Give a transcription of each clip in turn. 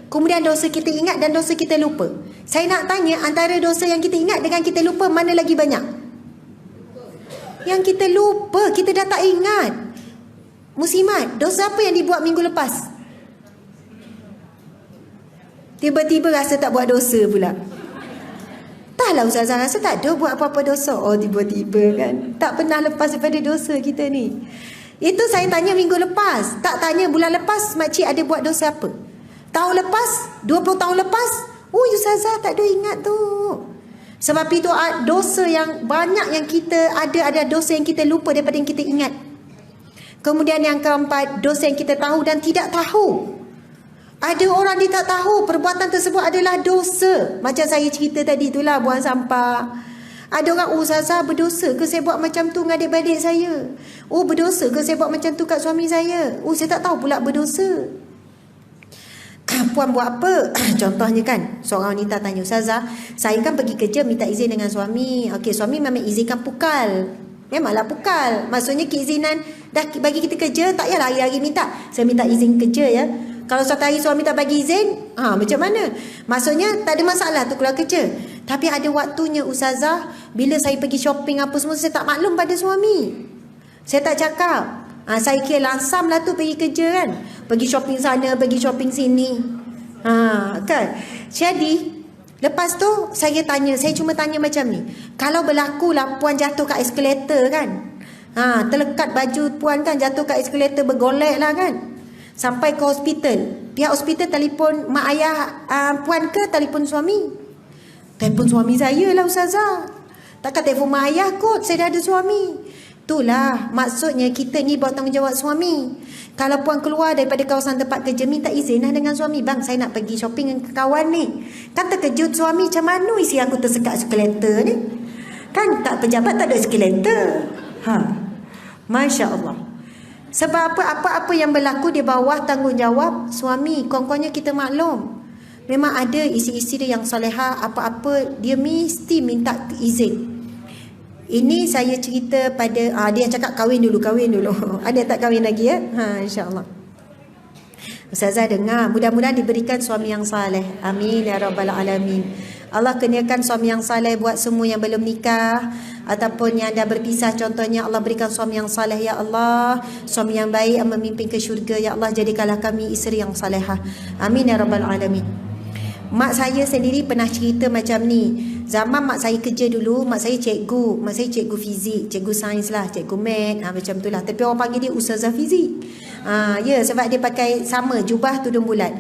Kemudian dosa kita ingat dan dosa kita lupa. Saya nak tanya, antara dosa yang kita ingat dengan kita lupa, mana lagi banyak? Yang kita lupa, kita dah tak ingat. Muslimat, dosa apa yang dibuat minggu lepas? Tiba-tiba rasa tak buat dosa pula. Taklah Ustazah rasa tak ada buat apa-apa dosa. Oh, tiba-tiba kan. Tak pernah lepas daripada dosa kita ni. Itu saya tanya minggu lepas. Tak tanya bulan lepas makcik ada buat dosa apa. Tahun lepas, 20 tahun lepas, oh Ustazah tak ada ingat tu. Sebab itu dosa yang banyak yang kita ada dosa yang kita lupa daripada yang kita ingat. Kemudian yang keempat, dosa yang kita tahu dan tidak tahu. Ada orang dia tak tahu perbuatan tersebut adalah dosa. Macam saya cerita tadi itulah, buang sampah. Ada orang, oh Ustazah berdosa ke saya buat macam tu dengan adik-beradik saya? Oh berdosa ke saya buat macam tu kat suami saya? Oh saya tak tahu pula berdosa. Puan buat apa? Contohnya kan, seorang wanita tanya, Ustazah, saya kan pergi kerja minta izin dengan suami. Okey, suami memang izinkan pukal. Memanglah pukal. Maksudnya keizinan dah bagi kita kerja, tak payahlah hari-hari minta. Saya minta izin kerja ya. Kalau suatu hari suami tak bagi izin, macam mana? Maksudnya tak ada masalah tu keluar kerja. Tapi ada waktunya Ustazah, bila saya pergi shopping apa semua, saya tak maklum pada suami. Saya tak cakap. Saya kira langsam lah tu pergi kerja kan. Pergi shopping sana, pergi shopping sini. Kan? Jadi, lepas tu saya cuma tanya macam ni. Kalau berlaku lah puan jatuh kat eskalator kan. Terlekat baju puan kan, jatuh kat eskalator, bergolek lah kan. Sampai ke hospital. Pihak hospital telefon mak ayah puan ke telefon suami? Telefon suami saya lah Ustazah. Takkan telefon mak ayah kot, saya dah ada suami. Itulah maksudnya kita ni buat tanggungjawab suami. Kalau puan keluar daripada kawasan tempat kerja, minta izin lah dengan suami. Bang, saya nak pergi shopping dengan kawan ni. Kan terkejut suami, macam mana isi aku tersekat eskalator ni? Kan tak pejabat tak ada eskalator. Masya Allah. Sebab apa-apa yang berlaku di bawah tanggungjawab suami. Kawan-kawannya kita maklum. Memang ada isteri-isteri yang solehah, apa-apa dia mesti minta izin. Ini saya cerita pada dia cakap kahwin dulu. Ada tak kahwin lagi ya? InsyaAllah. Ustazah dengar, mudah-mudahan diberikan suami yang saleh. Amin ya rabbal alamin. Allah kurniakan suami yang saleh buat semua yang belum nikah ataupun yang dah berpisah, contohnya Allah berikan suami yang saleh ya Allah, suami yang baik yang memimpin ke syurga ya Allah, jadikanlah kami isteri yang salehah. Amin ya rabbal alamin. Mak saya sendiri pernah cerita macam ni. Zaman mak saya kerja dulu, mak saya cikgu fizik, cikgu sains lah, cikgu mat, macam tu lah. Tapi orang panggil dia Ustazah fizik. Ya, sebab dia pakai sama jubah tudung bulat.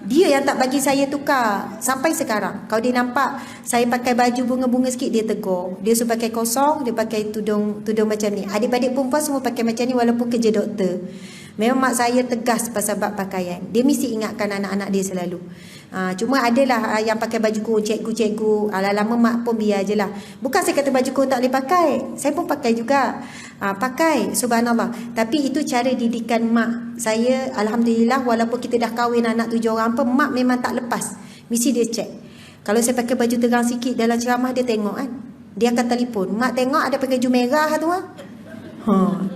Dia yang tak bagi saya tukar sampai sekarang. Kalau dia nampak saya pakai baju bunga-bunga sikit, dia tegur. Dia suruh pakai kosong, dia pakai tudung macam ni. Adik-adik perempuan semua pakai macam ni walaupun kerja doktor. Memang mak saya tegas pasal bab pakaian. Dia mesti ingatkan anak-anak dia selalu. Cuma adalah yang pakai baju kurung, cikgu-cikgu. Lama-lama mak pun biar je lah. Bukan saya kata baju kurung tak boleh pakai. Saya pun pakai juga. Pakai, subhanallah. Tapi itu cara didikan mak saya. Alhamdulillah, walaupun kita dah kahwin anak 7 orang apa, mak memang tak lepas. Mesti dia cek. Kalau saya pakai baju terang sikit dalam ceramah, dia tengok kan. Dia akan telefon. Mak tengok ada pakai baju merah tu lah.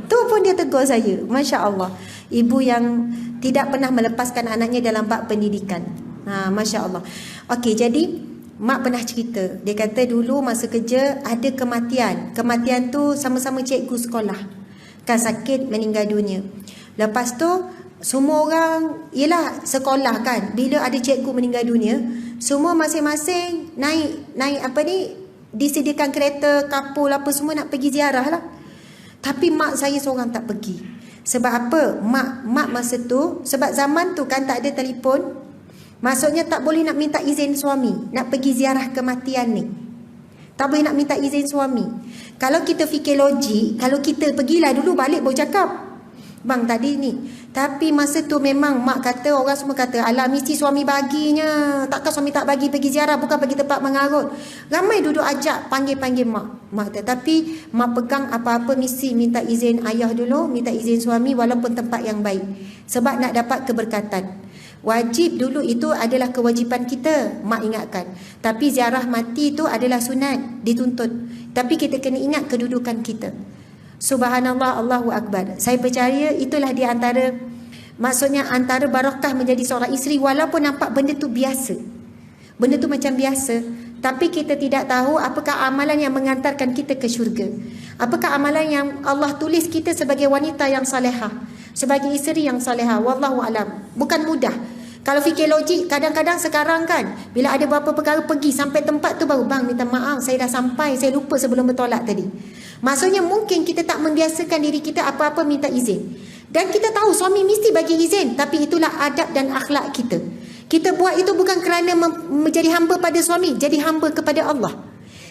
Tu pun dia tegur saya. Masya Allah. Ibu yang tidak pernah melepaskan anaknya dalam bab pendidikan. Masya Allah. Okey, jadi mak pernah cerita. Dia kata dulu masa kerja ada kematian. Kematian tu sama-sama cikgu sekolah. Kan sakit, meninggal dunia. Lepas tu semua orang, yelah sekolah kan, bila ada cikgu meninggal dunia, semua masing-masing naik disediakan kereta, kapul apa semua nak pergi ziarah lah. Tapi mak saya seorang tak pergi. Sebab apa? Mak masa tu, sebab zaman tu kan tak ada telefon. Maksudnya tak boleh nak minta izin suami nak pergi ziarah kematian ni. Tak boleh nak minta izin suami. Kalau kita fikir logik, kalau kita pergilah dulu balik baru cakap, bang tadi ni. Tapi masa tu memang mak kata, orang semua kata, alah mesti suami baginya. Takkan suami tak bagi pergi ziarah, bukan pergi tempat mengarut. Ramai duduk ajak, panggil-panggil mak tapi mak pegang apa-apa mesti minta izin ayah dulu, minta izin suami walaupun tempat yang baik. Sebab nak dapat keberkatan. Wajib dulu itu adalah kewajipan kita, mak ingatkan. Tapi ziarah mati itu adalah sunat, dituntut. Tapi kita kena ingat kedudukan kita. Subhanallah, Allahu Akbar. Saya percaya itulah di antara Maksudnya antara barakah menjadi seorang isteri, walaupun nampak benda tu biasa, benda tu macam biasa, tapi kita tidak tahu apakah amalan yang mengantarkan kita ke syurga. Apakah amalan yang Allah tulis kita sebagai wanita yang salihah, sebagai isteri yang salihah. Wallahu alam. Bukan mudah. Kalau fikir logik, kadang-kadang sekarang kan, bila ada beberapa perkara pergi sampai tempat tu baru, bang minta maaf, saya dah sampai, saya lupa sebelum bertolak tadi. Maksudnya mungkin kita tak membiasakan diri kita apa-apa minta izin. Dan kita tahu suami mesti bagi izin, tapi itulah adab dan akhlak kita. Kita buat itu bukan kerana menjadi hamba pada suami, jadi hamba kepada Allah.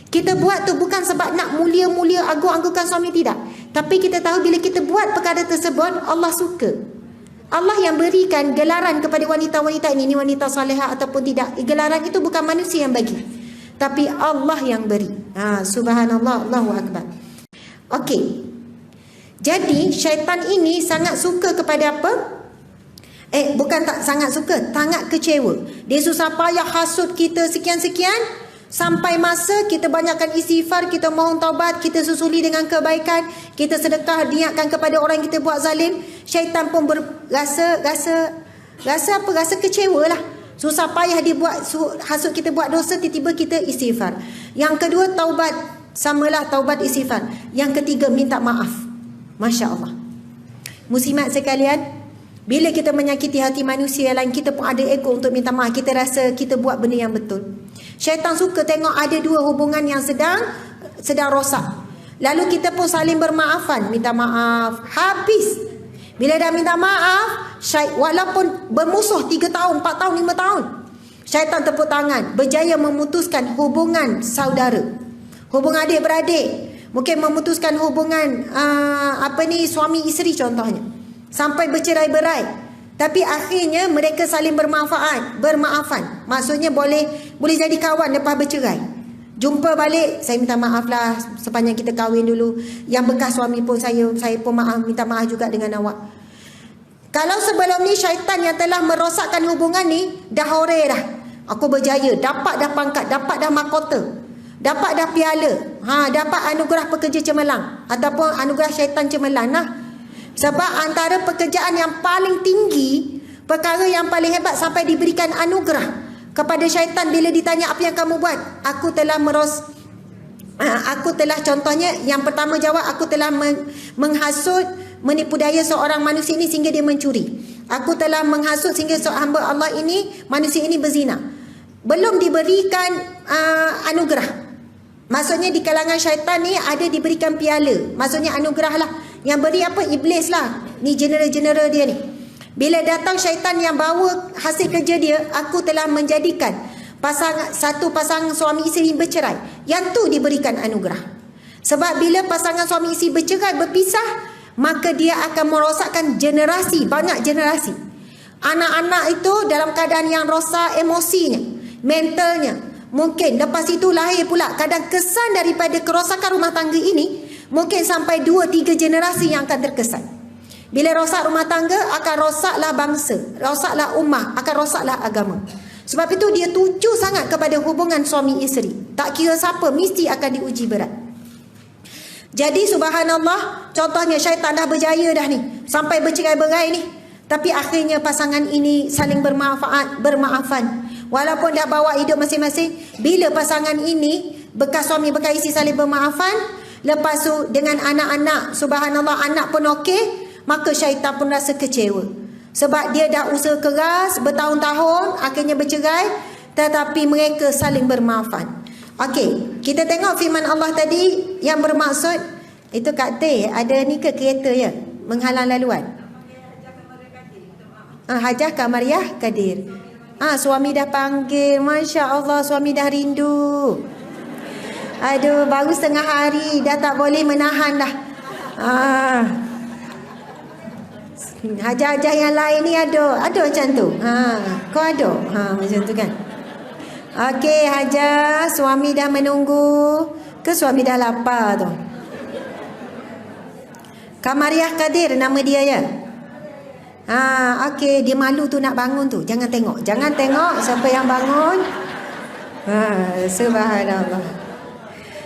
Kita buat tu bukan sebab nak mulia-mulia agung-agungkan suami, tidak. Tapi kita tahu bila kita buat perkara tersebut, Allah suka. Allah yang berikan gelaran kepada wanita-wanita ini wanita salihah ataupun tidak. Gelaran itu bukan manusia yang bagi, tapi Allah yang beri. Subhanallah, Allahu Akbar. Okey. Jadi syaitan ini sangat suka kepada apa? Bukan tak sangat suka, sangat kecewa. Dia susah payah hasut kita sekian-sekian, sampai masa kita banyakkan istighfar, kita mohon taubat, kita susuli dengan kebaikan, kita sedekah, niatkan kepada orang yang kita buat zalim, syaitan pun rasa kecewa lah. Susah payah dia buat hasut kita buat dosa, tiba-tiba kita istighfar. Yang kedua, taubat, samalah taubat istighfar. Yang ketiga, minta maaf. Masya Allah. Muslimat sekalian, bila kita menyakiti hati manusia lain, kita pun ada ego untuk minta maaf. Kita rasa kita buat benda yang betul. Syaitan suka tengok ada dua hubungan yang sedang rosak, lalu kita pun saling bermaafan, minta maaf, habis. Bila dah minta maaf, walaupun bermusuh 3 tahun, 4 tahun, 5 tahun, syaitan tepuk tangan, berjaya memutuskan hubungan saudara, hubungan adik-beradik, mungkin memutuskan hubungan suami isteri contohnya, sampai bercerai-berai. Tapi akhirnya mereka saling bermaafan. Maksudnya boleh jadi kawan lepas bercerai. Jumpa balik, saya minta maaf lah sepanjang kita kahwin dulu. Yang bekas suami pun saya pun minta maaf juga dengan awak. Kalau sebelum ni syaitan yang telah merosakkan hubungan ni dah hore dah. Aku berjaya, dapat dah pangkat, dapat dah mahkota, dapat dah piala, dapat anugerah pekerja cemerlang ataupun anugerah syaitan cemerlang lah. Sebab antara pekerjaan yang paling tinggi, perkara yang paling hebat sampai diberikan anugerah kepada syaitan bila ditanya apa yang kamu buat, aku telah contohnya, yang pertama jawab, aku telah menghasut, menipu daya seorang manusia ini sehingga dia mencuri. Aku telah menghasut sehingga seorang hamba Allah ini, manusia ini berzina. Belum diberikan anugerah. Maksudnya di kalangan syaitan ni ada diberikan piala. Maksudnya anugerah lah. Yang beri apa? Iblis lah. Ni general-general dia ni. Bila datang syaitan yang bawa hasil kerja dia, aku telah menjadikan satu pasangan suami isteri bercerai, yang tu diberikan anugerah. Sebab bila pasangan suami isteri bercerai, berpisah, maka dia akan merosakkan generasi, banyak generasi. Anak-anak itu dalam keadaan yang rosak emosinya, mentalnya. Mungkin lepas itu lahir pula kadang kesan daripada kerosakan rumah tangga ini, mungkin sampai 2-3 generasi yang akan terkesan. Bila rosak rumah tangga, akan rosaklah bangsa, rosaklah ummah, akan rosaklah agama. Sebab itu dia tuju sangat kepada hubungan suami isteri. Tak kira siapa, mesti akan diuji berat. Jadi subhanallah, contohnya syaitan dah berjaya dah ni, sampai bercerai-berai ni. Tapi akhirnya pasangan ini saling bermaafan. Walaupun dah bawa hidup masing-masing, bila pasangan ini, bekas suami bekas isteri saling bermaafan, lepas tu dengan anak-anak, subhanallah anak pun okey, maka syaitan pun rasa kecewa. Sebab dia dah usaha keras bertahun-tahun, akhirnya bercerai, tetapi mereka saling bermaafan. Okey, kita tengok firman Allah tadi yang bermaksud, itu Kak Teh, ada ni ke kereta ya? Menghalang laluan. Hajah Kamariah Kadir. Suami dah panggil, Masya Allah, suami dah rindu. Aduh, baru setengah hari, dah tak boleh menahan dah. Hajah-hajah yang lain ni ada macam tu. Kau ada? Macam tu kan. Okey, Hajah, suami dah menunggu ke suami dah lapar tu? Kamariah Kadir nama dia ya? Okey, dia malu tu nak bangun tu. Jangan tengok siapa yang bangun. Subhanallah.